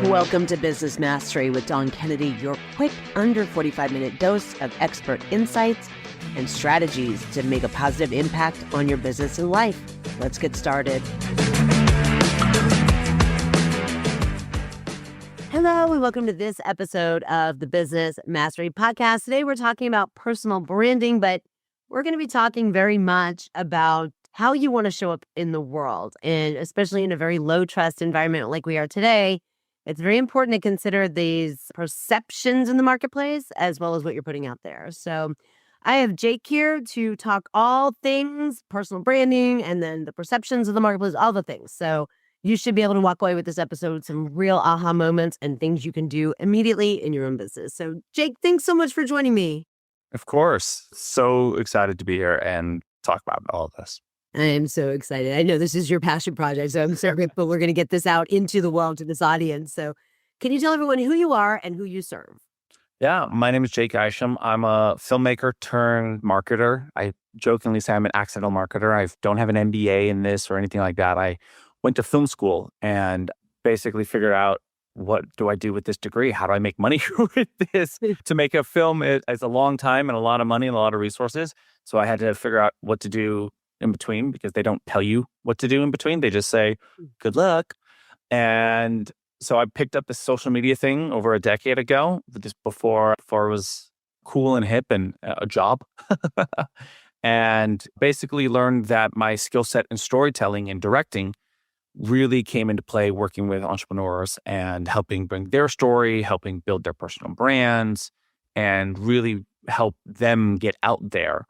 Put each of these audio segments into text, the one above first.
Welcome to Business Mastery with Dawn Kennedy, your quick under 45-minute dose of expert insights and strategies to make a positive impact on your business and life. Let's get started. Hello, and welcome to this episode of the Business Mastery Podcast. Today, we're talking about personal branding, but we're going to be talking very much about how you want to show up in the world. And especially in a very low trust environment like we are today, it's very important to consider these perceptions in the marketplace as well as what you're putting out there. So I have Jake here to talk all things personal branding and then the perceptions of the marketplace, all the things. So you should be able to walk away with this episode with some real aha moments and things you can do immediately in your own business. So Jake, thanks so much for joining me. Of course. So excited to be here and talk about all of this. I am so excited. I know this is your passion project, so I'm so grateful we're going to get this out into the world to this audience. So can you tell everyone who you are and who you serve? Yeah, my name is Jake Isham. I'm a filmmaker turned marketer. I jokingly say I'm an accidental marketer. I don't have an MBA in this or anything like that. I went to film school and basically figured out, what do I do with this degree? How do I make money with this? To make a film is a long time and a lot of money and a lot of resources. So I had to figure out what to do in between, because they don't tell you what to do in between. They just say, good luck. And so I picked up this social media thing over a decade ago, just before it was cool and hip and a job. And basically learned that my skill set in storytelling and directing really came into play working with entrepreneurs and helping bring their story, helping build their personal brands, and really help them get out there.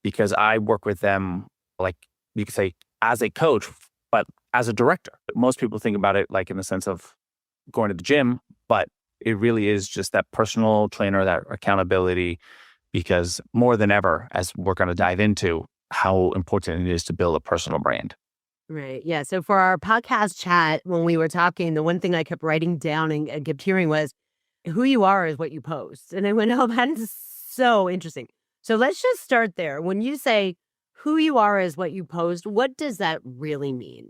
Because I work with them, like you could say, as a coach, but as a director. Most people think about it like in the sense of going to the gym, but it really is just that personal trainer, that accountability, because more than ever, as we're going to dive into, how important it is to build a personal brand. Right. Yeah. So for our podcast chat, when we were talking, the one thing I kept writing down and kept hearing was, who you are is what you post. And I went, oh, that is so interesting. So let's just start there. When you say who you are is what you post, what does that really mean?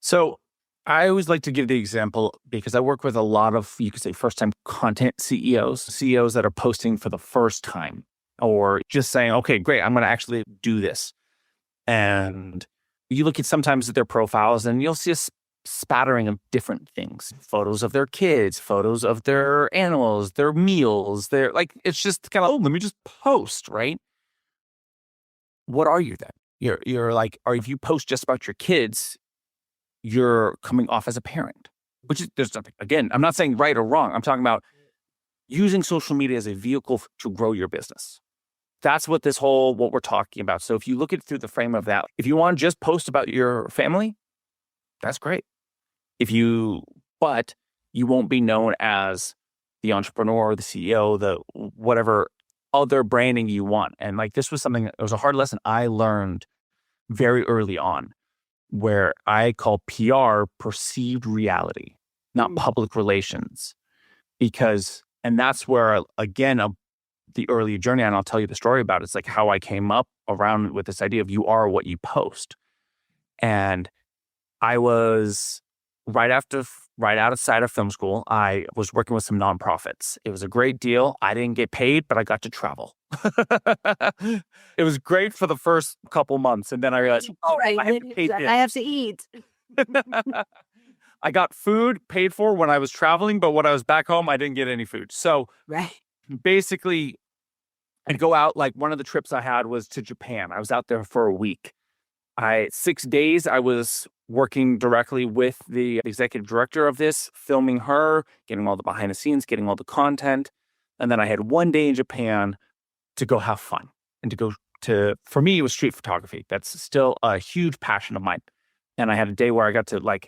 So I always like to give the example, because I work with a lot of, you could say, first-time content CEOs that are posting for the first time, or just saying, okay, great, I'm going to actually do this. And you look at sometimes at their profiles and you'll see a spattering of different things, photos of their kids, photos of their animals, their meals, it's just kind of, oh, let me just post, right? What are you then? You're like, or if you post just about your kids, you're coming off as a parent, which is, there's nothing, again, I'm not saying right or wrong. I'm talking about using social media as a vehicle to grow your business. That's what we're talking about. So if you look at it through the frame of that, if you want to just post about your family, that's great. But you won't be known as the entrepreneur, the CEO, the whatever other branding you want. And like, this was something, it was a hard lesson I learned very early on, where I call PR perceived reality, not public relations. And that's where, again, the early journey, and I'll tell you the story about it. It's like how I came up around with this idea of you are what you post. And I was right outside of film school. I was working with some nonprofits. It was a great deal. I didn't get paid, but I got to travel. It was great for the first couple months. And then I realized, right. I have to eat. I got food paid for when I was traveling, but when I was back home, I didn't get any food. So basically, I'd go out, like one of the trips I had was to Japan. I was out there for a week. 6 days, I was working directly with the executive director of this, filming her, getting all the behind the scenes, getting all the content. And then I had 1 day in Japan to go have fun and for me, it was street photography. That's still a huge passion of mine. And I had a day where I got to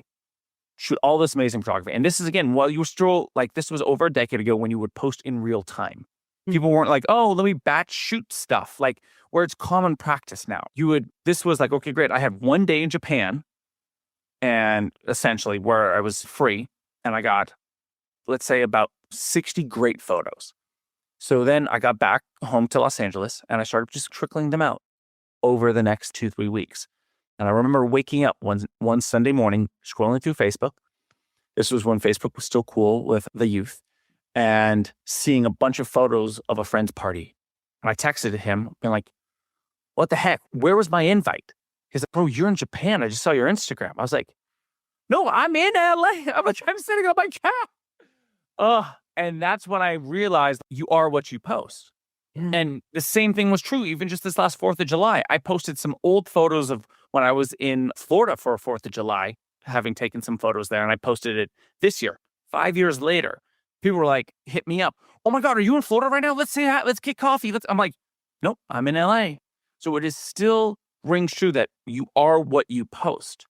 shoot all this amazing photography. And this is, again, while you were still, this was over a decade ago when you would post in real time. People weren't like, oh, let me batch shoot stuff, where it's common practice now. This was like, okay, great. I had 1 day in Japan, and essentially where I was free, and I got, let's say, about 60 great photos. So then I got back home to Los Angeles, and I started just trickling them out over the next 2-3 weeks. And I remember waking up one Sunday morning, scrolling through Facebook, This was when Facebook was still cool with the youth, and seeing a bunch of photos of a friend's party. And I texted him, being like, what the heck? Where was my invite? He's like, bro, you're in Japan. I just saw your Instagram. I was like, no, I'm in LA. I'm sitting on my couch. And that's when I realized you are what you post. Yeah. And the same thing was true even just this last 4th of July. I posted some old photos of when I was in Florida for 4th of July, having taken some photos there. And I posted it this year, 5 years later. People were like, hit me up. Oh my God, are you in Florida right now? Let's say hi. Let's get coffee. I'm like, nope, I'm in LA. So it is still rings true that you are what you post.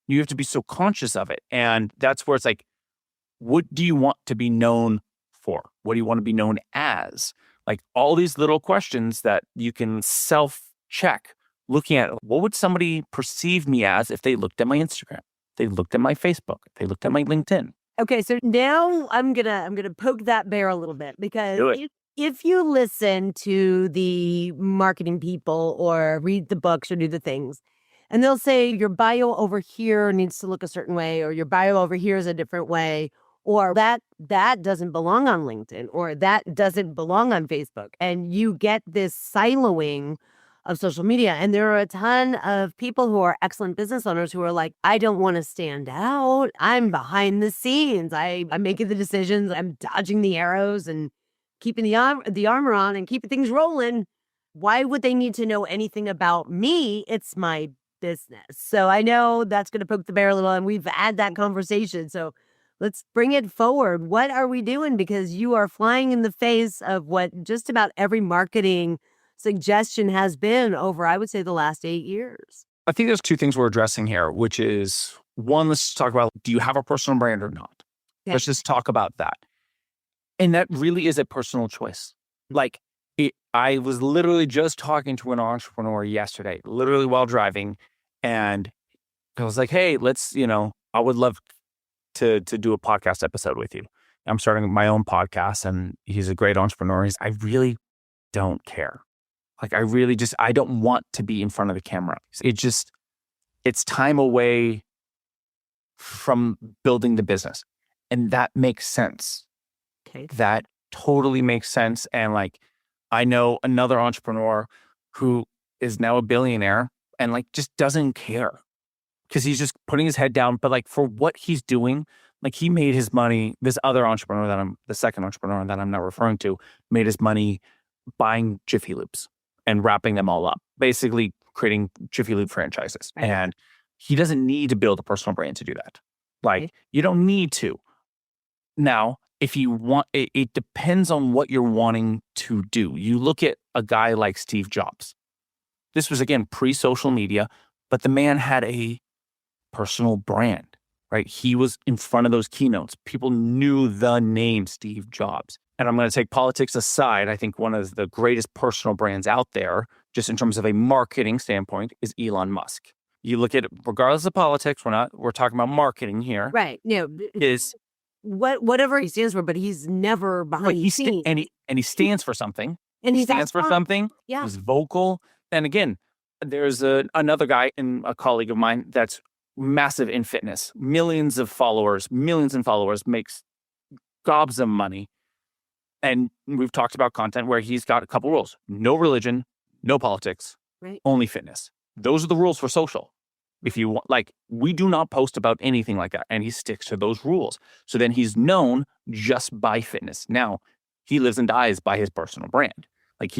You have to be so conscious of it. And that's where it's like, what do you want to be known for? What do you want to be known as? Like all these little questions that you can self-check, looking at what would somebody perceive me as if they looked at my Instagram, if they looked at my Facebook, if they looked at my LinkedIn. Okay, so now I'm gonna poke that bear a little bit, because if you listen to the marketing people or read the books or do the things, and they'll say your bio over here needs to look a certain way, or your bio over here is a different way, or that doesn't belong on LinkedIn, or that doesn't belong on Facebook, and you get this siloing of social media. And there are a ton of people who are excellent business owners who are like, I don't want to stand out. I'm behind the scenes. I'm making the decisions. I'm dodging the arrows and keeping the armor on and keeping things rolling. Why would they need to know anything about me? It's my business. So I know that's going to poke the bear a little, and we've had that conversation. So let's bring it forward. What are we doing? Because you are flying in the face of what just about every marketing suggestion has been over, I would say, the last 8 years. I think there's two things we're addressing here, which is one, let's talk about, do you have a personal brand or not? Okay. Let's just talk about that. And that really is a personal choice. Like I was literally just talking to an entrepreneur yesterday, literally while driving. And I was like, hey, I would love to do a podcast episode with you. I'm starting my own podcast, and he's a great entrepreneur. I really don't care. Like I don't want to be in front of the camera. It's time away from building the business. And that makes sense. Okay. That totally makes sense. And like, I know another entrepreneur who is now a billionaire and like just doesn't care because he's just putting his head down. But like for what he's doing, like he made his money. This other entrepreneur the second entrepreneur that I'm not referring to, made his money buying Jiffy Lubes and wrapping them all up, basically creating Jiffy Lube franchises. Right. And he doesn't need to build a personal brand to do that. Like you don't need to. Now, if you want, it depends on what you're wanting to do. You look at a guy like Steve Jobs. This was, again, pre-social media, but the man had a personal brand, right? He was in front of those keynotes. People knew the name Steve Jobs. And I'm going to take politics aside. I think one of the greatest personal brands out there, just in terms of a marketing standpoint, is Elon Musk. You look at it, regardless of politics, we're talking about marketing here. Right. Is whatever he stands for, but he's never behind the scenes. And he stands for something. And he stands for something. Yeah. He's vocal. And again, there's another guy and a colleague of mine that's massive in fitness. Millions in followers, makes gobs of money. And we've talked about content where he's got a couple rules. No religion, no politics, right. Only fitness. Those are the rules for social. If you want, like, we do not post about anything like that. And he sticks to those rules. So then he's known just by fitness. Now, he lives and dies by his personal brand. Like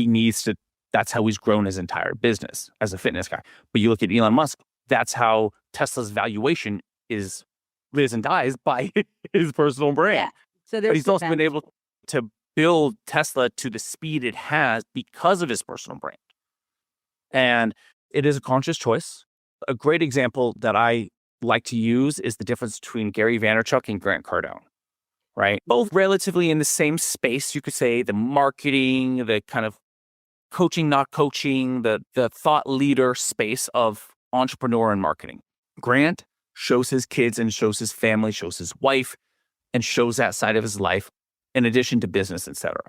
that's how he's grown his entire business as a fitness guy. But you look at Elon Musk, that's how Tesla's valuation lives and dies by his personal brand. Yeah. So but he's also been able to build Tesla to the speed it has because of his personal brand. And it is a conscious choice. A great example that I like to use is the difference between Gary Vaynerchuk and Grant Cardone, right? Both relatively in the same space, you could say, the marketing, the kind of coaching, not coaching, the thought leader space of entrepreneur and marketing. Grant shows his kids and shows his family, shows his wife, and shows that side of his life in addition to business, etc.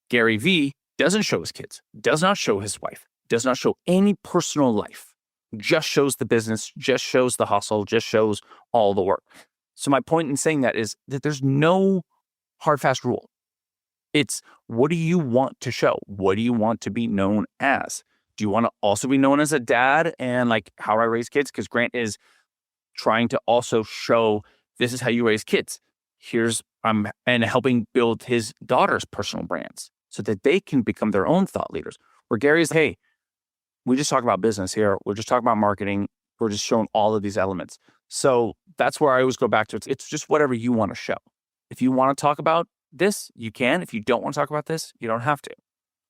Gary V doesn't show his kids, does not show his wife, does not show any personal life, just shows the business, just shows the hustle, just shows all the work. So my point in saying that is that there's no hard, fast rule. It's, what do you want to show? What do you want to be known as? Do you want to also be known as a dad and like how I raise kids? Because Grant is trying to also show this is how you raise kids. And helping build his daughter's personal brands so that they can become their own thought leaders. Where Gary's, hey, we just talk about business here. We're just talking about marketing. We're just showing all of these elements. So that's where I always go back to. It's just whatever you want to show. If you want to talk about this, you can. If you don't want to talk about this, you don't have to.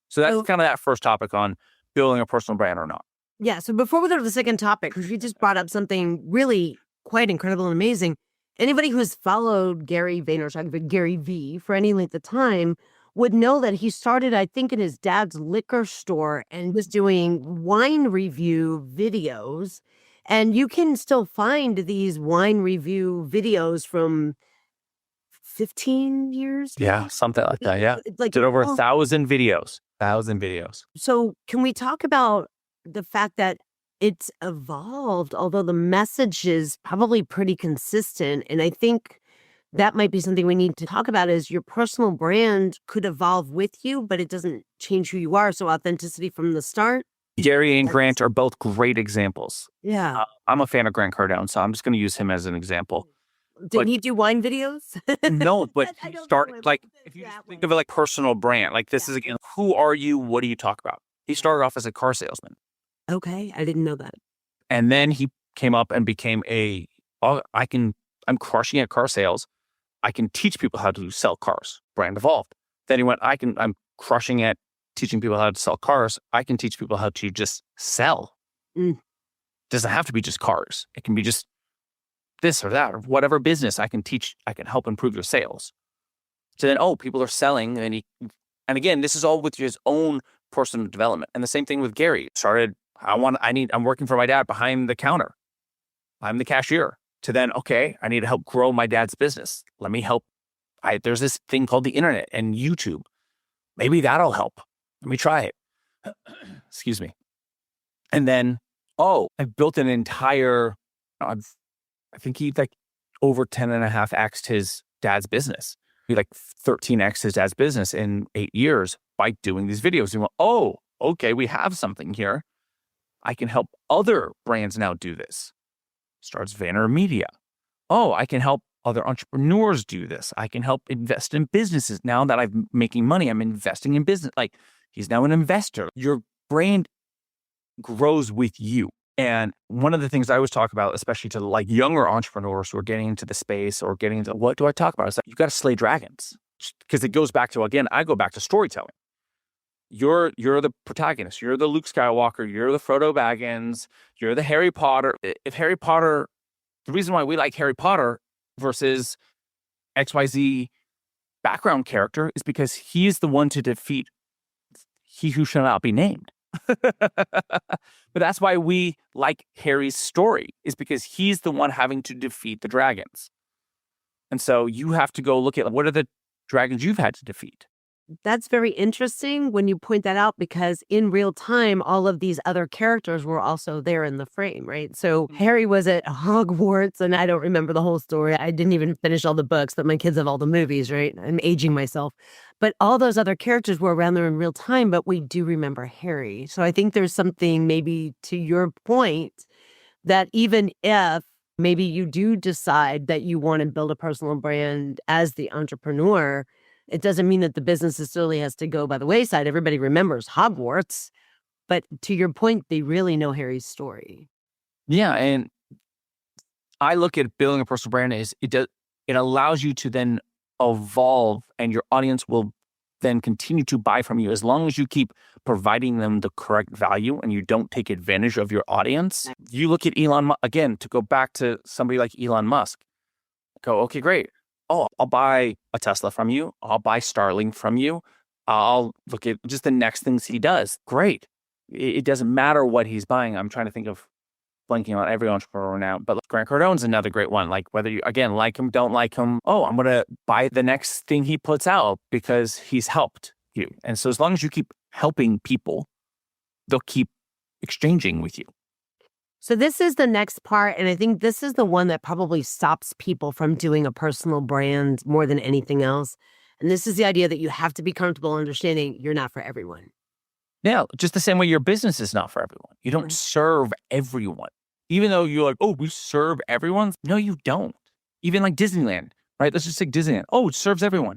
So that's kind of that first topic on building a personal brand or not. Yeah. So before we go to the second topic, because you just brought up something really quite incredible and amazing. Anybody who has followed Gary Vaynerchuk, Gary V, for any length of time would know that he started, I think, in his dad's liquor store and was doing wine review videos. And you can still find these wine review videos from 15 years? Yeah, something like that. Yeah. Like, did over 1,000 videos. 1,000 videos. So can we talk about the fact that it's evolved, although the message is probably pretty consistent? And I think that might be something we need to talk about, is your personal brand could evolve with you, but it doesn't change who you are. So authenticity from the start. Gary and Grant are both great examples. Yeah. I'm a fan of Grant Cardone, so I'm just going to use him as an example. Did he do wine videos? No, but he started, like, if you just think of it like personal brand, like this is, again, who are you? What do you talk about? He started off as a car salesman. Okay, I didn't know that. And then he came up and became I'm crushing at car sales. I can teach people how to sell cars. Brand evolved. Then he went, I'm crushing at teaching people how to sell cars. I can teach people how to just sell. Doesn't have to be just cars. It can be just this or that, or whatever business I can teach. I can help improve your sales. So then, people are selling, and again, this is all with his own personal development. And the same thing with Gary. Started, I'm working for my dad behind the counter. I'm the cashier. To then, I need to help grow my dad's business. Let me help. There's this thing called the internet and YouTube. Maybe that'll help. Let me try it. Excuse me. And then, I've built an entire, I think he over 10.5x'd his dad's business. He 13x'd his dad's business in 8 years by doing these videos. He went, okay, we have something here. I can help other brands now do this. Starts VaynerMedia. I can help other entrepreneurs do this. I can help invest in businesses. Now that I'm making money, I'm investing in business. He's now an investor. Your brand grows with you. And one of the things I always talk about, especially to younger entrepreneurs who are getting into the space or getting into, what do I talk about? It's you got to slay dragons, because it goes back to, again, I go back to storytelling. You're the protagonist. You're the Luke Skywalker. You're the Frodo Baggins. You're the Harry Potter. If Harry Potter, the reason why we like Harry Potter versus XYZ background character is because he is the one to defeat he who shall not be named. But that's why we like Harry's story, is because he's the one having to defeat the dragons. And so you have to go look at, what are the dragons you've had to defeat? That's very interesting when you point that out, because in real time, all of these other characters were also there in the frame, right? So Harry was at Hogwarts, and I don't remember the whole story. I didn't even finish all the books, but my kids have all the movies, right? I'm aging myself. But all those other characters were around there in real time, but we do remember Harry. So I think there's something, maybe to your point, that even if maybe you do decide that you want to build a personal brand as the entrepreneur, it doesn't mean that the business necessarily has to go by the wayside. Everybody remembers Hogwarts, but to your point, they really know Harry's story. Yeah, and I look at building a personal brand as it allows you to then evolve, and your audience will then continue to buy from you as long as you keep providing them the correct value and you don't take advantage of your audience. You look at Elon, again, to go back to somebody like Elon Musk. Go, okay, great. I'll buy a Tesla from you. I'll buy Starlink from you. I'll look at just the next things he does. Great. It doesn't matter what he's buying. I'm trying to think of blanking on every entrepreneur now, but Grant Cardone's another great one. Whether you, again, like him, don't like him. I'm going to buy the next thing he puts out because he's helped you. And so as long as you keep helping people, they'll keep exchanging with you. So this is the next part, and I think this is the one that probably stops people from doing a personal brand more than anything else. And this is the idea that you have to be comfortable understanding you're not for everyone. Yeah, just the same way your business is not for everyone. You don't Right. serve everyone. Even though you're like, oh, we serve everyone. No, you don't. Even like Disneyland, right? Let's just take Disneyland. Oh, it serves everyone.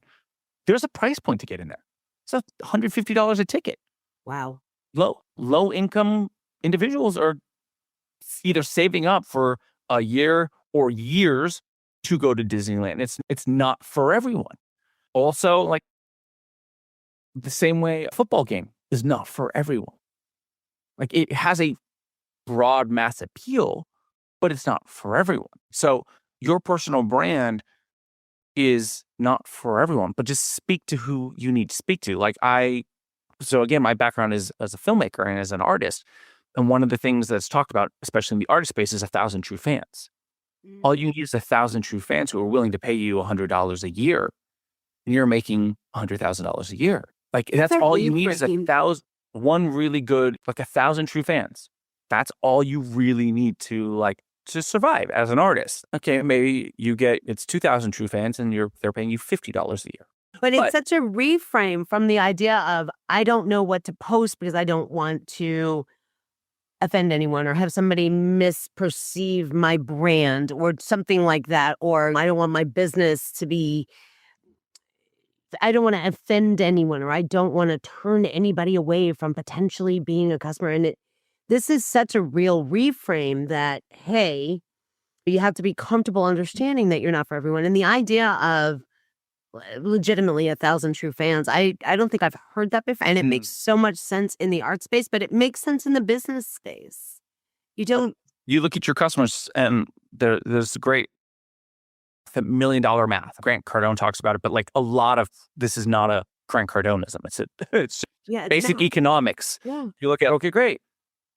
There's a price point to get in there. It's $150 a ticket. Wow. Low income individuals are either saving up for a year or years to go to Disneyland. It's not for everyone. Also, like the same way a football game is not for everyone. Like it has a broad mass appeal, but it's not for everyone. So your personal brand is not for everyone, but just speak to who you need to speak to. So again, my background is as a filmmaker and as an artist. And one of the things that's talked about, especially in the artist space, is 1,000 true fans. All you need is 1,000 true fans who are willing to pay you $100 a year, and you're making $100,000 a year. Like that's all you need is 1,000 really good, like 1,000 true fans. That's all you really need to survive as an artist. Okay, maybe it's 2,000 true fans, and they're paying you $50 a year. But it's such a reframe from the idea of I don't know what to post because I don't want to offend anyone or have somebody misperceive my brand or something like that. Or I don't want my business to be, I don't want to offend anyone, or I don't want to turn anybody away from potentially being a customer. And this is such a real reframe that, hey, you have to be comfortable understanding that you're not for everyone. And the idea of legitimately 1,000 true fans, I don't think I've heard that before. And it makes so much sense in the art space, but it makes sense in the business space. You look at your customers, and there's great $1 million math. Grant Cardone talks about it, but like a lot of this is not a Grant Cardonism. It's basic economics. Yeah. You look at, okay, great.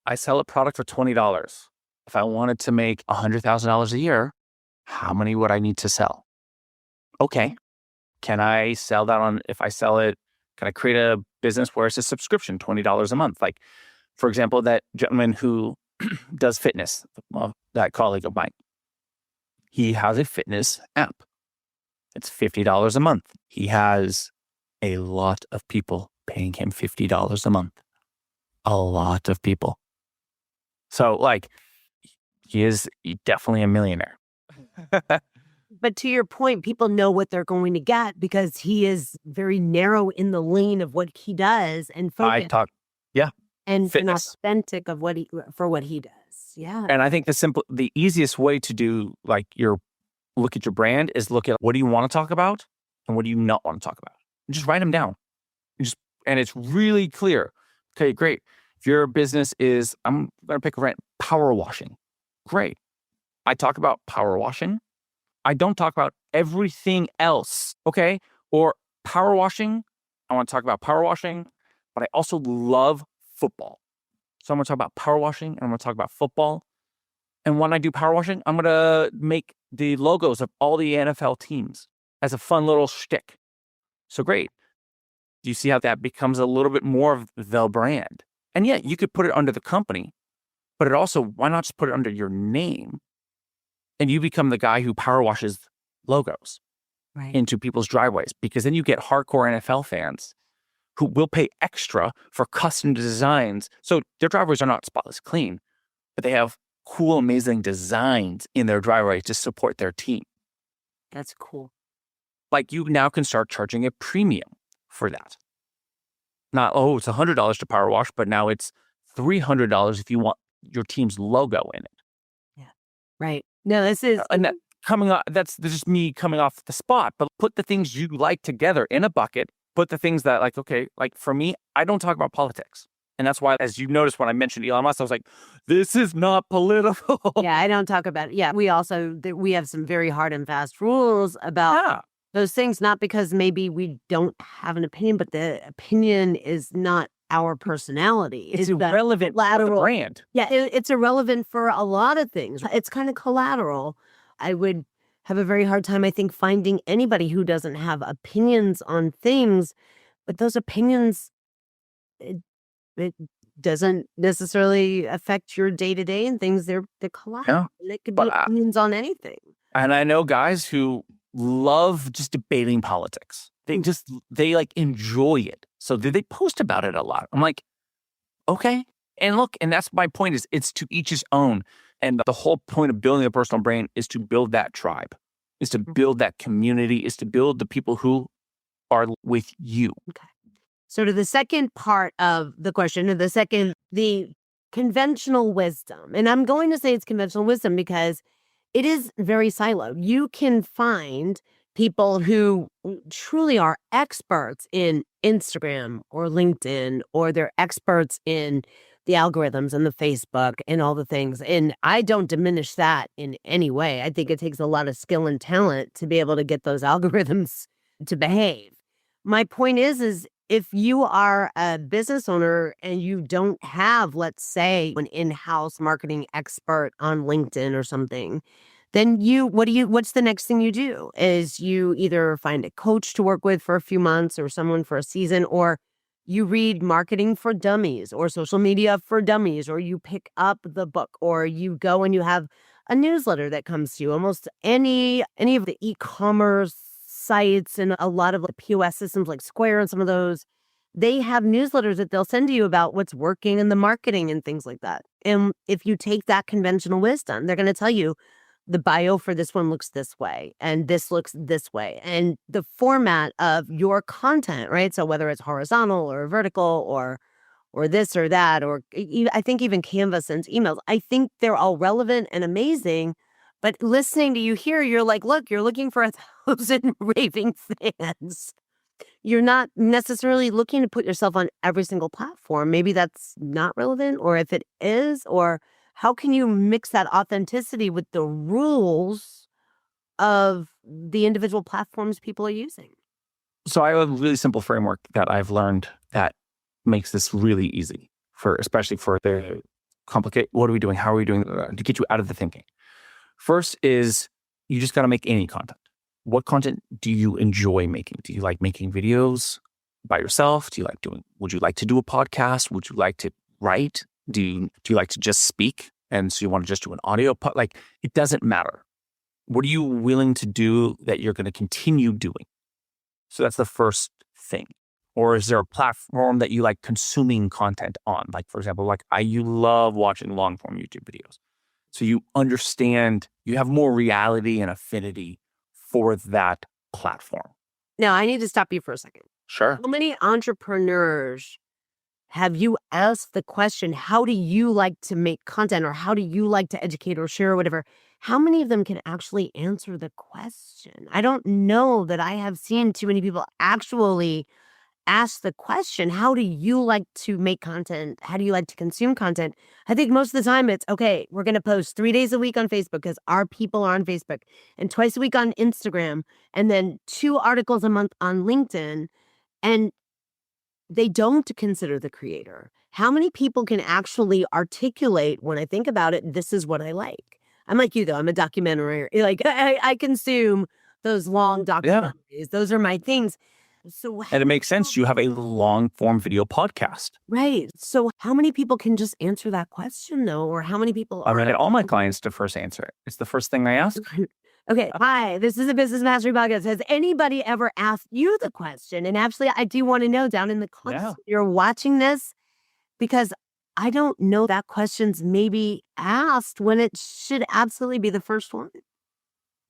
I sell a product for $20. If I wanted to make $100,000 a year, how many would I need to sell? Okay. Can I sell that if I sell it, can I create a business where it's a subscription, $20 a month? Like, for example, that gentleman who does fitness, that colleague of mine, he has a fitness app. It's $50 a month. He has a lot of people paying him $50 a month. A lot of people. So he is definitely a millionaire. But to your point, people know what they're going to get because he is very narrow in the lane of what he does and focused. And authentic of what he does. Yeah. And I think the easiest way to do look at your brand is look at what do you want to talk about and what do you not want to talk about. And just write them down. And it's really clear. Okay, great. If your business is, I'm going to pick a brand, power washing. Great. I talk about power washing. I don't talk about everything else. Okay. Or power washing. I want to talk about power washing, but I also love football. So I'm going to talk about power washing and I'm going to talk about football. And when I do power washing, I'm going to make the logos of all the NFL teams as a fun little shtick. So great. Do you see how that becomes a little bit more of the brand? And yeah, you could put it under the company, but why not just put it under your name? And you become the guy who power washes logos into people's driveways, because then you get hardcore NFL fans who will pay extra for custom designs. So their driveways are not spotless clean, but they have cool, amazing designs in their driveway to support their team. That's cool. Like you now can start charging a premium for that. Not, it's $100 to power wash, but now it's $300 if you want your team's logo in it. Yeah. Right. No, this is... And that's just me coming off the spot, but put the things you like together in a bucket. Put the things that for me, I don't talk about politics. And that's why, as you noticed when I mentioned Elon Musk, I was like, this is not political. Yeah, I don't talk about it. Yeah, we have some very hard and fast rules about those things, not because maybe we don't have an opinion, but the opinion is not our personality. It's irrelevant for the brand. Yeah, it's irrelevant for a lot of things. It's kind of collateral. I would have a very hard time, I think, finding anybody who doesn't have opinions on things, but those opinions, doesn't necessarily affect your day-to-day and things. They're collide. Yeah. And it could be But opinions on anything. and I know guys who love just debating politics. They like enjoy it. So they post about it a lot. I'm like, okay. And look, and that's my point is it's to each his own. And the whole point of building a personal brand is to build that tribe, is to build that community, is to build the people who are with you. Okay. So to the second part of the question, the conventional wisdom, and I'm going to say it's conventional wisdom because it is very siloed. You can find people who truly are experts in Instagram or LinkedIn, or they're experts in the algorithms and the Facebook and all the things. And I don't diminish that in any way. I think it takes a lot of skill and talent to be able to get those algorithms to behave. My point is if you are a business owner and you don't have, let's say, an in-house marketing expert on LinkedIn or something, then what's the next thing you do? Is you either find a coach to work with for a few months or someone for a season, or you read Marketing for Dummies or Social Media for Dummies, or you pick up the book, or you go and you have a newsletter that comes to you. Almost any of the e-commerce sites and a lot of the POS systems like Square and some of those, they have newsletters that they'll send to you about what's working in the marketing and things like that. And if you take that conventional wisdom, they're going to tell you the bio for this one looks this way, and this looks this way, and the format of your content, right? So whether it's horizontal or vertical or this or that, or I think even Canva sends emails. I think they're all relevant and amazing. But listening to you here, you're like, look, you're looking for 1,000 raving fans. You're not necessarily looking to put yourself on every single platform. Maybe that's not relevant, or if it is, or how can you mix that authenticity with the rules of the individual platforms people are using? So I have a really simple framework that I've learned that makes this really easy especially for the complicate. What are we doing? How are we doing to get you out of the thinking? First is you just got to make any content. What content do you enjoy making? Do you like making videos by yourself? Would you like to do a podcast? Would you like to write? Do you like to just speak? And so you want to just do an audio like it doesn't matter. What are you willing to do that you're going to continue doing? So that's the first thing. Or is there a platform that you like consuming content on? Like, for example, you love watching long form YouTube videos. So you understand, you have more reality and affinity for that platform. Now, I need to stop you for a second. Sure. How many entrepreneurs have you asked the question, how do you like to make content, or how do you like to educate or share or whatever? How many of them can actually answer the question? I don't know that I have seen too many people actually ask the question, how do you like to make content? How do you like to consume content? I think most of the time it's, okay, we're going to post 3 days a week on Facebook because our people are on Facebook, and twice a week on Instagram, and then 2 articles a month on LinkedIn. And they don't consider the creator. How many people can actually articulate, when I think about it, this is what I like? I'm like you, though. I'm a documentary. Like I consume those long documentaries. Yeah. Those are my things. And it makes sense. You have a long form video podcast. Right. So how many people can just answer that question, though? Or how many people I get all my clients to first answer it. It's the first thing I ask. Okay. Hi, this is a Business Mastery Podcast. Has anybody ever asked you the question? And actually, I do want to know down in the comments, you're watching this, because I don't know that question's maybe asked when it should absolutely be the first one.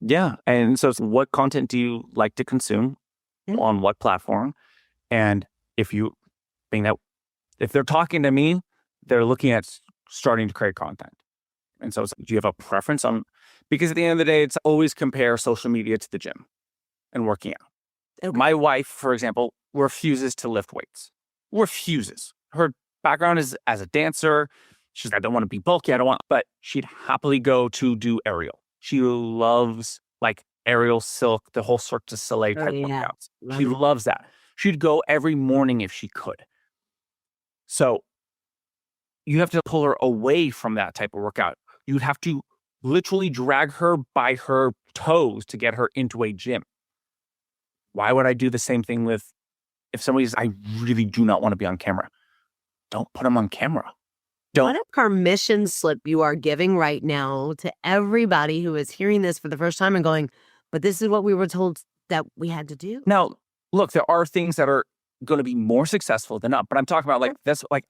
Yeah. And so what content do you like to consume on what platform? And if they're talking to me, they're looking at starting to create content. And so do you have a preference on, because at the end of the day, it's always compare social media to the gym and working out. Okay. My wife, for example, refuses to lift weights. Refuses. Her background is as a dancer. She's like, I don't want to be bulky. But she'd happily go to do aerial. She loves aerial silk, the whole Cirque du Soleil type workouts. She loves that. She'd go every morning if she could. So you have to pull her away from that type of workout. You'd have to literally drag her by her toes to get her into a gym. Why would I do the same thing if somebody says, I really do not want to be on camera? don't put them on camera. What a permission slip you are giving right now to everybody who is hearing this for the first time and going, but this is what we were told that we had to do. Now, look, there are things that are going to be more successful than not, but I'm talking about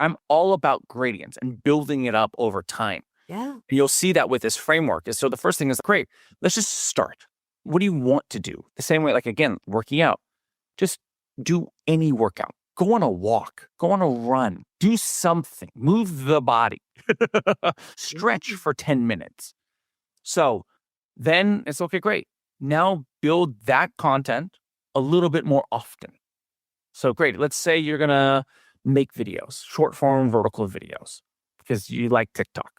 I'm all about gradients and building it up over time. Yeah. And you'll see that with this framework. So the first thing is, great, let's just start. What do you want to do? The same way, like, again, working out. Just do any workout. Go on a walk. Go on a run. Do something. Move the body. Stretch for 10 minutes. So then it's okay, great. Now build that content a little bit more often. So great. Let's say you're going to make videos, short form vertical videos, because you like TikTok.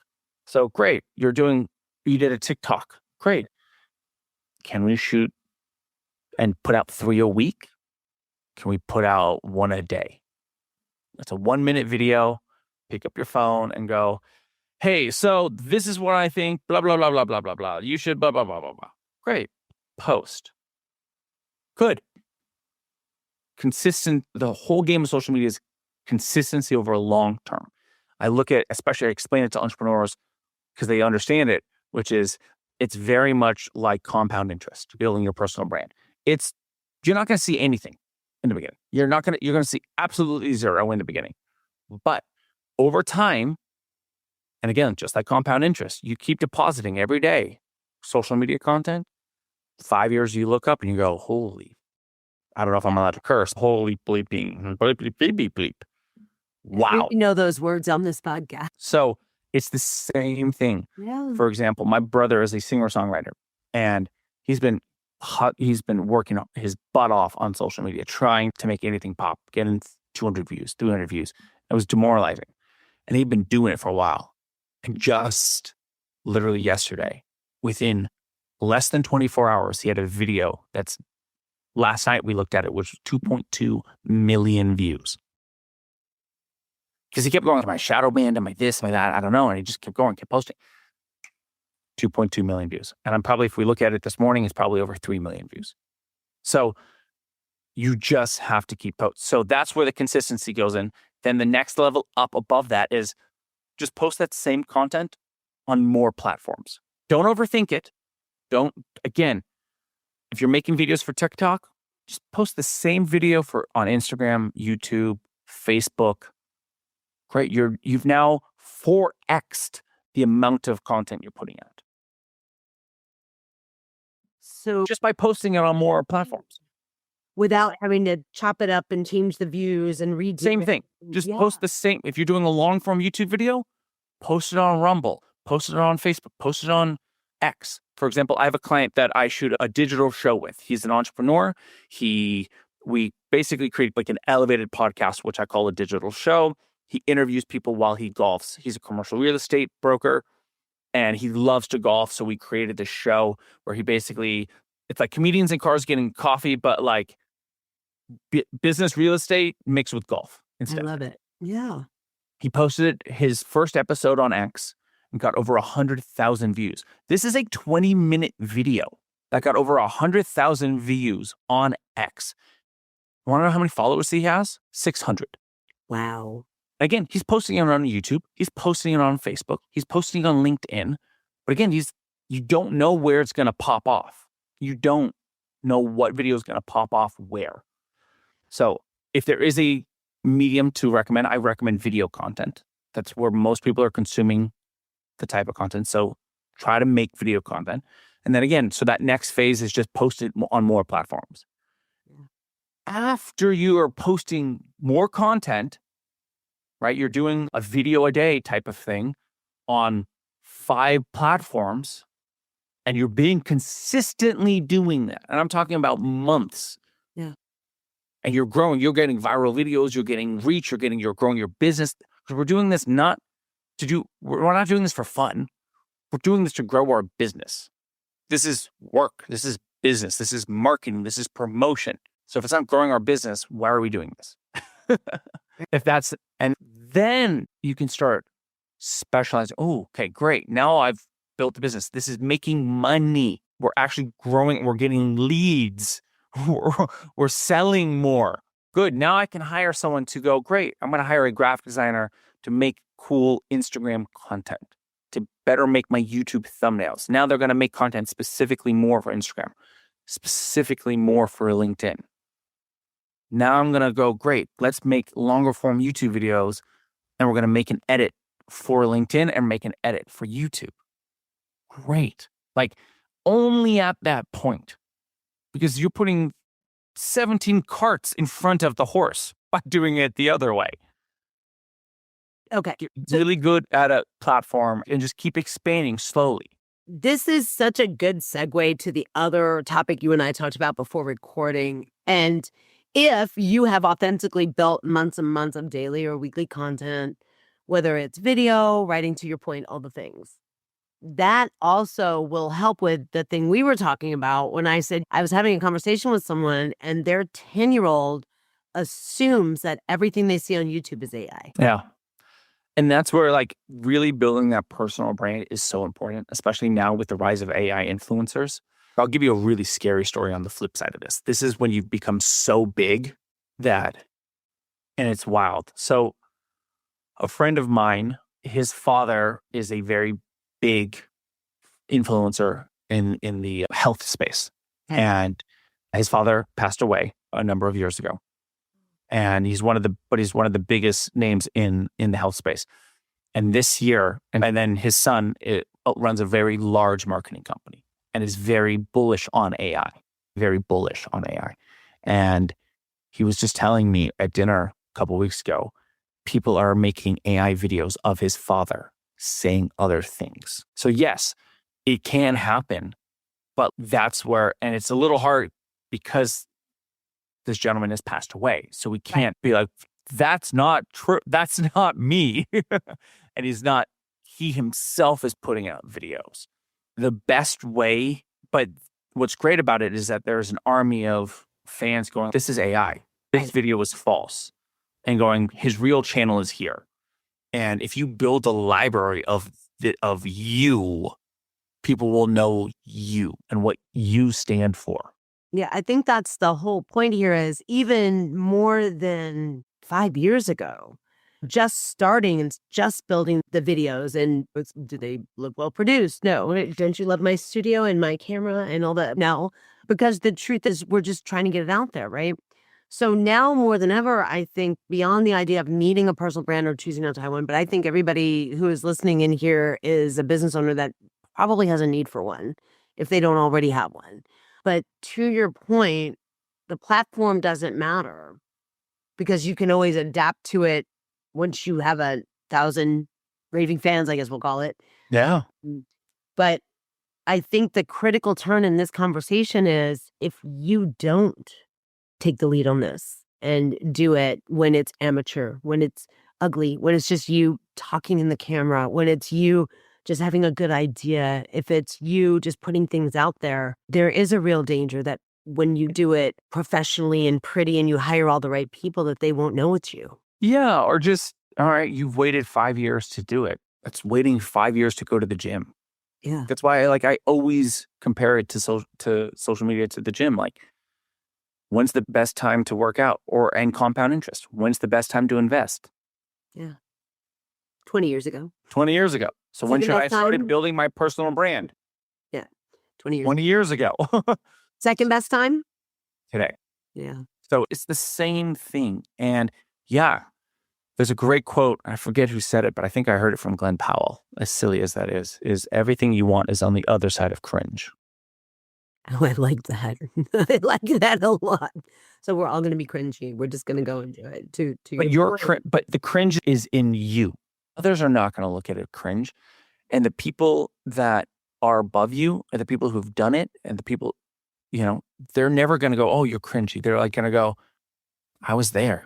So great. You did a TikTok. Great. Can we shoot and put out 3 a week? Can we put out 1 a day? It's a 1-minute video. Pick up your phone and go, hey, so this is what I think, blah, blah, blah, blah, blah, blah, blah. You should blah, blah, blah, blah, blah. Great. Post. Good. Consistent. The whole game of social media is consistency over a long term. I explain it to entrepreneurs because they understand it, which is it's very much like compound interest, building your personal brand. You're not going to see anything in the beginning. You're going to see absolutely zero in the beginning. But over time, and again, just like compound interest, you keep depositing every day social media content. 5 years, you look up and you go, holy, I don't know if I'm allowed to curse. Holy bleeping, bleep, bleep, bleep, bleep. Wow. We know those words on this podcast. So it's the same thing. Yeah. For example, my brother is a singer-songwriter, and he's been working his butt off on social media, trying to make anything pop, getting 200 views, 300 views. It was demoralizing. And he'd been doing it for a while. And just literally yesterday, within less than 24 hours, he had a video that's, last night we looked at it, which was 2.2 million views. Because he kept going, my shadow band, my this, my that, I don't know. And he just kept going, kept posting. 2.2 million views. And I'm probably, if we look at it this morning, it's probably over 3 million views. So you just have to keep posting. So that's where the consistency goes in. Then the next level up above that is just post that same content on more platforms. Don't overthink it. Again, if you're making videos for TikTok, just post the same video on Instagram, YouTube, Facebook. Great. You've now 4x'd the amount of content you're putting out. So just by posting it on more platforms. Without having to chop it up and change the views and redo Same it. thing. Just post the same. If you're doing a long form YouTube video, post it on Rumble, post it on Facebook, post it on X. For example, I have a client that I shoot a digital show with. He's an entrepreneur. We basically create like an elevated podcast, which I call a digital show. He interviews people while he golfs. He's a commercial real estate broker and he loves to golf. So we created this show where it's like comedians in cars getting coffee, but like business real estate mixed with golf instead. I love it. Yeah. He posted his first episode on X and got over 100,000 views. This is a 20-minute video that got over 100,000 views on X. Want to know how many followers he has? 600. Wow. Again, he's posting it on YouTube. He's posting it on Facebook. He's posting it on LinkedIn. But again, you don't know where it's going to pop off. You don't know what video is going to pop off where. So if there is a medium to recommend, I recommend video content. That's where most people are consuming the type of content. So try to make video content. And then again, so that next phase is just post it on more platforms. Yeah. After you are posting more content, right? You're doing a video a day type of thing on 5 platforms and you're being consistently doing that. And I'm talking about months. Yeah. And you're growing, you're getting viral videos, you're getting reach, you're growing your business. Because we're doing this we're not doing this for fun. We're doing this to grow our business. This is work. This is business. This is marketing. This is promotion. So if it's not growing our business, why are we doing this? And then you can start specializing. Oh, okay, great. Now I've built the business. This is making money. We're actually growing. We're getting leads. We're selling more. good. Now I can hire someone to go, great, I'm going to hire a graphic designer to make cool Instagram content, to better make my YouTube thumbnails. Now they're going to make content specifically more for Instagram, specifically more for LinkedIn. Now I'm going to go, great, let's make longer form YouTube videos, and we're going to make an edit for LinkedIn and make an edit for YouTube. Great. Like, only at that point, because you're putting 17 carts in front of the horse by doing it the other way. Okay. Get really good at a platform and just keep expanding slowly. This is such a good segue to the other topic you and I talked about before recording. And if you have authentically built months and months of daily or weekly content, whether it's video, writing to your point, all the things, that also will help with the thing we were talking about when I said I was having a conversation with someone and their 10-year-old assumes that everything they see on YouTube is AI. Yeah. And that's where like really building that personal brand is so important, especially now with the rise of AI influencers. I'll give you a really scary story on the flip side of this. This is when you've become so big that, and it's wild. So a friend of mine, his father is a very big influencer in the health space. Okay. And his father passed away a number of years ago. And he's one of the biggest names in the health space. And this year, and then his son runs a very large marketing company and is very bullish on AI, very bullish on AI. And he was just telling me at dinner a couple of weeks ago, people are making AI videos of his father saying other things. So yes, it can happen, but that's where, and it's a little hard because this gentleman has passed away. So we can't be like, that's not true. That's not me. And he himself is putting out videos. The best way, but what's great about it is that there's an army of fans going, this is AI. This video was false. And going, his real channel is here. And if you build a library of you, people will know you and what you stand for. Yeah, I think that's the whole point here is even more than 5 years ago, just starting and just building the videos and do they look well produced? No. Don't you love my studio and my camera and all that? No, because the truth is we're just trying to get it out there, right? So now more than ever, I think beyond the idea of needing a personal brand or choosing not to have one, but I think everybody who is listening in here is a business owner that probably has a need for one if they don't already have one. But to your point, the platform doesn't matter because you can always adapt to it once you have 1,000 raving fans, I guess we'll call it. Yeah. But I think the critical turn in this conversation is if you don't take the lead on this and do it when it's amateur, when it's ugly, when it's just you talking in the camera, when it's you just having a good idea, if it's you just putting things out there, there is a real danger that when you do it professionally and pretty and you hire all the right people that they won't know it's you. Yeah. Or just, all right, you've waited 5 years to do it. That's waiting 5 years to go to the gym. Yeah. That's why I always compare it to social media, to the gym. Like, when's the best time to work out and compound interest? When's the best time to invest? Yeah. 20 years ago. 20 years ago. So when should I started building my personal brand? Yeah. 20 years. 20 years ago. Second best time? Today. Yeah. So it's the same thing. And yeah, there's a great quote. I forget who said it, but I think I heard it from Glenn Powell. As silly as that is everything you want is on the other side of cringe. Oh, I like that. I like that a lot. So we're all going to be cringy. We're just going to go and do it. But the cringe is in you. Others are not going to look at it cringe. And the people that are above you are the people who've done it. And the people, they're never going to go, oh, you're cringy. They're like going to go, I was there.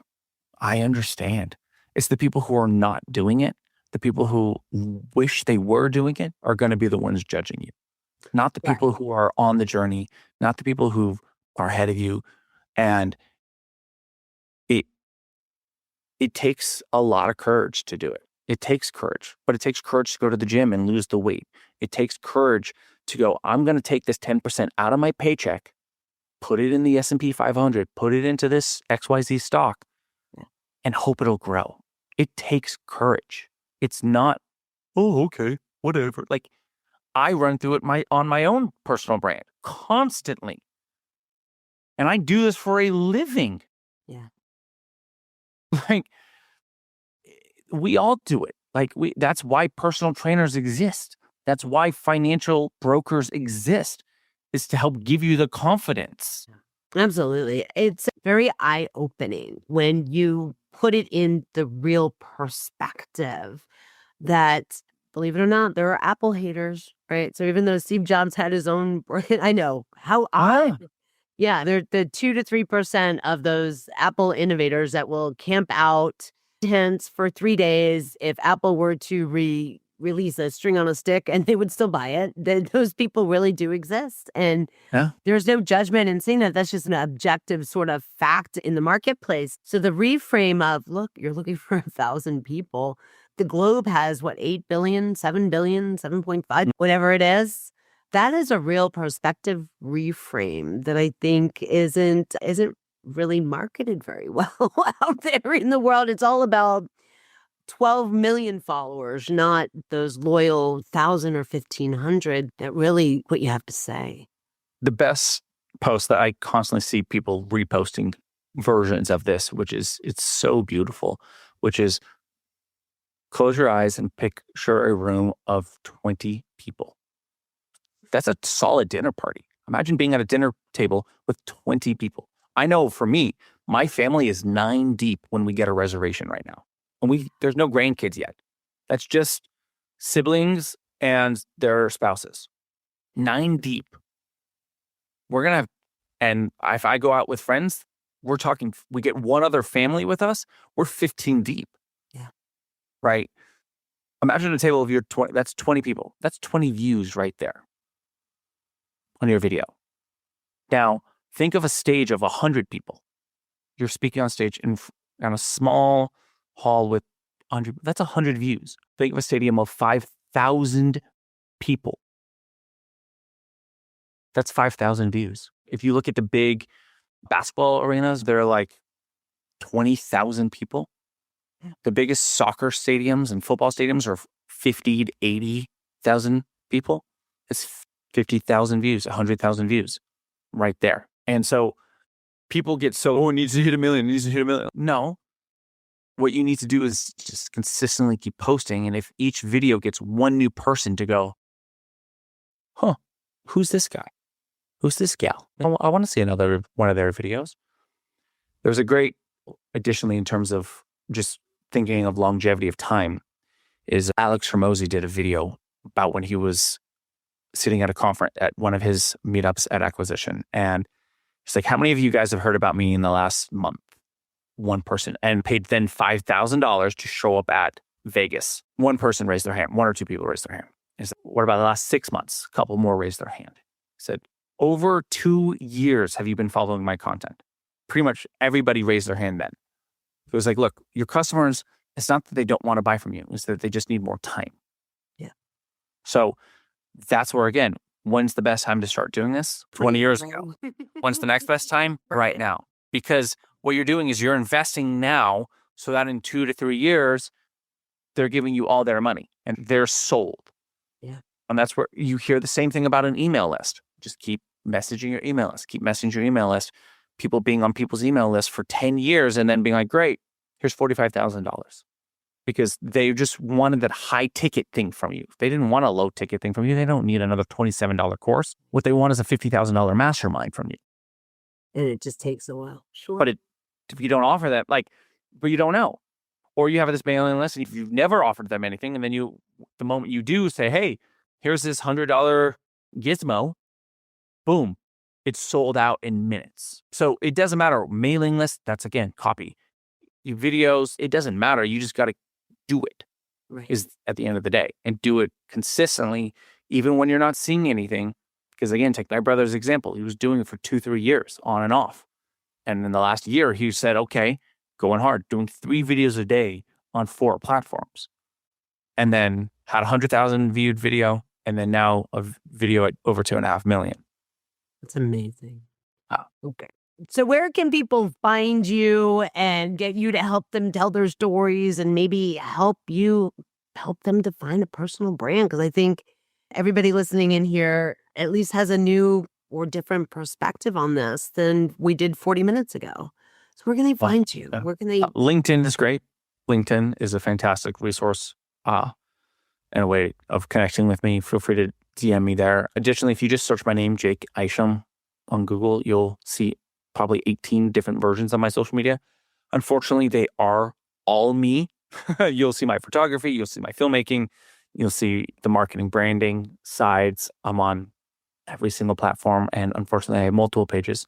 I understand. It's the people who are not doing it. The people who wish they were doing it are going to be the ones judging you. Not the people who are on the journey, not the people who are ahead of you. And it takes a lot of courage to do it. It takes courage, but it takes courage to go to the gym and lose the weight. It takes courage to go, I'm going to take this 10% out of my paycheck put it in the S&P 500, put it into this XYZ stock, and hope it'll grow. It takes courage. It's not, oh, okay, whatever. Like, I run through it on my own personal brand constantly. And I do this for a living. Yeah. Like, we all do it. Like, that's why personal trainers exist. That's why financial brokers exist, is to help give you the confidence. Absolutely. It's very eye-opening when you put it in the real perspective that, believe it or not, there are Apple haters, right? So even though Steve Jobs had his own brand, I know how odd. Yeah, they're the 2 to 3% of those Apple innovators that will camp out tents for 3 days if Apple were to release a string on a stick, and they would still buy it. Those people really do exist, and Yeah. there's no judgment in saying that. That's just an objective sort of fact in the marketplace. So the reframe of, look, you're looking for 1,000 people. The globe has, what, 8 billion, 7 billion, 7.5, whatever it is. That is a real perspective reframe that I think isn't really marketed very well out there in the world. It's all about 12 million followers, not those loyal 1,000 or 1,500 that really what you have to say. The best post that I constantly see people reposting versions of this, which is, it's so beautiful, which is, close your eyes and picture a room of 20 people. That's a solid dinner party. Imagine being at a dinner table with 20 people. I know for me, my family is 9 deep when we get a reservation right now. And there's no grandkids yet. That's just siblings and their spouses. 9 deep. We're going to have, and if I go out with friends, we're talking, we get one other family with us, we're 15 deep. Yeah. Right? Imagine a table of your 20, that's 20 people. That's 20 views right there on your video. Now, think of a stage of 100 people. You're speaking on stage on a small hall with 100, that's 100 views. Think of a stadium of 5,000 people. That's 5,000 views. If you look at the big basketball arenas, they're like 20,000 people. The biggest soccer stadiums and football stadiums are 50 to 80,000 people. It's 50,000 views, 100,000 views right there. And so people get so, it needs to hit 1 million, it needs to hit 1 million. No. What you need to do is just consistently keep posting. And if each video gets one new person to go, huh, who's this guy? Who's this gal? I want to see another one of their videos. There's a great, additionally, in terms of just thinking of longevity of time, is Alex Hormozy did a video about when he was sitting at a conference at one of his meetups at Acquisition. And he's like, how many of you guys have heard about me in the last month? One person, and paid then $5,000 to show up at Vegas. One person raised their hand. 1 or 2 people raised their hand. He said, what about the last 6 months? A couple more raised their hand. He said, over 2 years have you been following my content? Pretty much everybody raised their hand then. It was like, look, your customers, it's not that they don't want to buy from you, it's that they just need more time. Yeah. So that's where, again, when's the best time to start doing this? 20 years ago. When's the next best time? Right now. Because what you're doing is you're investing now so that in 2 to 3 years, they're giving you all their money and they're sold. Yeah. And that's where you hear the same thing about an email list. Just keep messaging your email list, keep messaging your email list. People being on people's email list for 10 years and then being like, great, here's $45,000. Because they just wanted that high ticket thing from you. They didn't want a low ticket thing from you. They don't need another $27 course. What they want is a $50,000 mastermind from you. And it just takes a while. Sure. But if you don't offer that, but you don't know. Or you have this mailing list and if you've never offered them anything, and then the moment you do say, hey, here's this $100 gizmo, boom, it's sold out in minutes. So it doesn't matter. Mailing list, that's again, copy. Your videos, it doesn't matter. You just got to do it. Right. Is at the end of the day, and do it consistently, even when you're not seeing anything. Because again, take my brother's example. He was doing it for 2-3 years on and off. And in the last year, he said, okay, going hard, doing 3 videos a day on 4 platforms. And then had 100,000 viewed video. And then now a video at over 2.5 million. That's amazing. Okay. So where can people find you and get you to help them tell their stories and maybe help them define a personal brand? Because I think everybody listening in here at least has a new or different perspective on this than we did 40 minutes ago. So where can they find you? Where can they? LinkedIn is great. LinkedIn is a fantastic resource and a way of connecting with me. Feel free to DM me there. Additionally, if you just search my name, Jake Isham, on Google, you'll see probably 18 different versions of my social media. Unfortunately, they are all me. You'll see my photography, you'll see my filmmaking, you'll see the marketing branding sides. I'm on every single platform. And unfortunately, I have multiple pages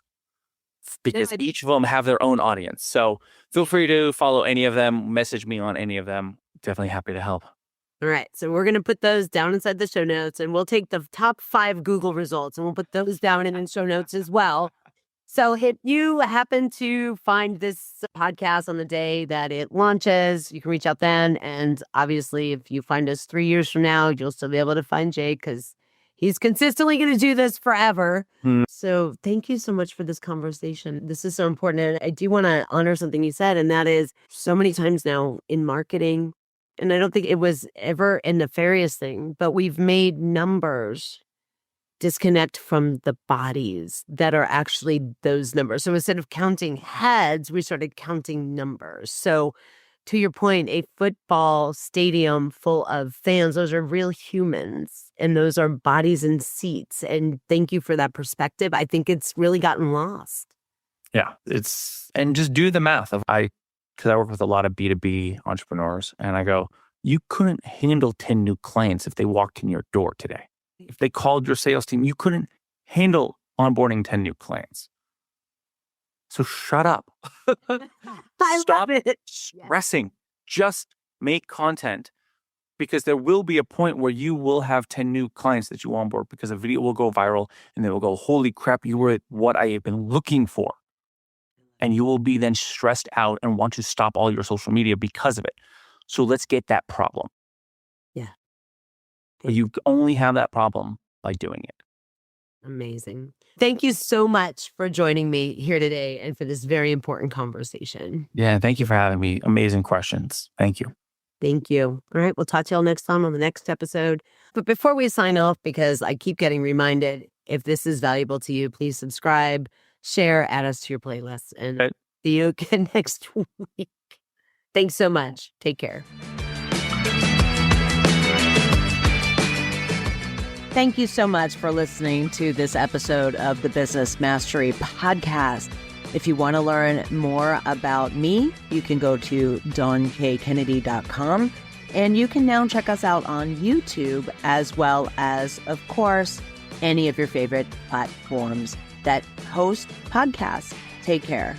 because each of them have their own audience. So feel free to follow any of them, message me on any of them. Definitely happy to help. All right. So we're going to put those down inside the show notes, and we'll take the top 5 Google results and we'll put those down in the show notes as well. So if you happen to find this podcast on the day that it launches, you can reach out then. And obviously, if you find us 3 years from now, you'll still be able to find Jake because he's consistently going to do this forever. So thank you so much for this conversation. This is so important. And I do want to honor something you said, and that is so many times now in marketing, and I don't think it was ever a nefarious thing, but we've made numbers disconnect from the bodies that are actually those numbers. So instead of counting heads, we started counting numbers. So to your point, a football stadium full of fans, those are real humans and those are bodies and seats. And thank you for that perspective. I think it's really gotten lost. Yeah, and just do the math because I work with a lot of B2B entrepreneurs, and I go, you couldn't handle 10 new clients if they walked in your door today. If they called your sales team, you couldn't handle onboarding 10 new clients. So shut up. Stop stressing. Just make content, because there will be a point where you will have 10 new clients that you onboard because a video will go viral and they will go, holy crap, you were what I have been looking for. And you will be then stressed out and want to stop all your social media because of it. So let's get that problem. Yeah. But you only have that problem by doing it. Amazing. Thank you so much for joining me here today and for this very important conversation. Yeah, thank you for having me. Amazing questions. Thank you. Thank you. All right, we'll talk to y'all next time on the next episode. But before we sign off, because I keep getting reminded, if this is valuable to you, please subscribe, share, add us to your playlist, and see you again next week. Thanks so much. Take care. Thank you so much for listening to this episode of the Business Mastery Podcast. If you want to learn more about me, you can go to DawnKKennedy.com, and you can now check us out on YouTube, as well as, of course, any of your favorite platforms that host podcasts. Take care.